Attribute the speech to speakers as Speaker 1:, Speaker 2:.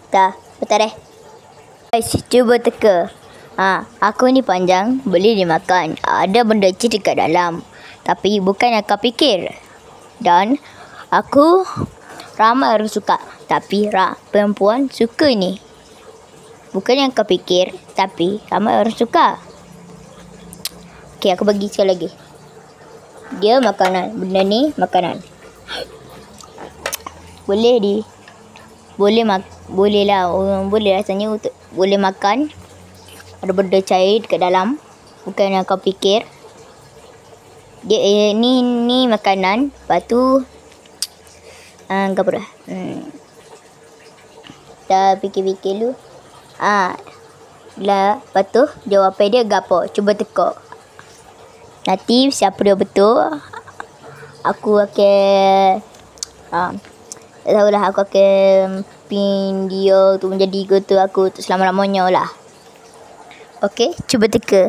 Speaker 1: Dah, betul deh. Guys, cuba teka. Aku ni panjang, boleh dimakan. Ada benda kecil dekat dalam. Tapi bukan yang kau fikir. Dan aku ramai orang suka. Tapi perempuan suka ni. Bukan yang kau fikir, tapi ramai orang suka. Okey, aku bagi sekali lagi. Dia makanan. Benda ni makanan. Boleh lah rasanya untuk boleh makan. Ada benda cair dekat dalam, bukan yang kau fikir. Dia ni makanan. Lepas tu apa dah? Dah fikir-fikir dulu. Lepas tu jawapan dia gapo? Cuba teka. Nanti siapa dia betul, aku akan tak tahulah, aku akan pin dia untuk menjadi guru aku untuk selama-lamanya lah. Okey, cuba teka.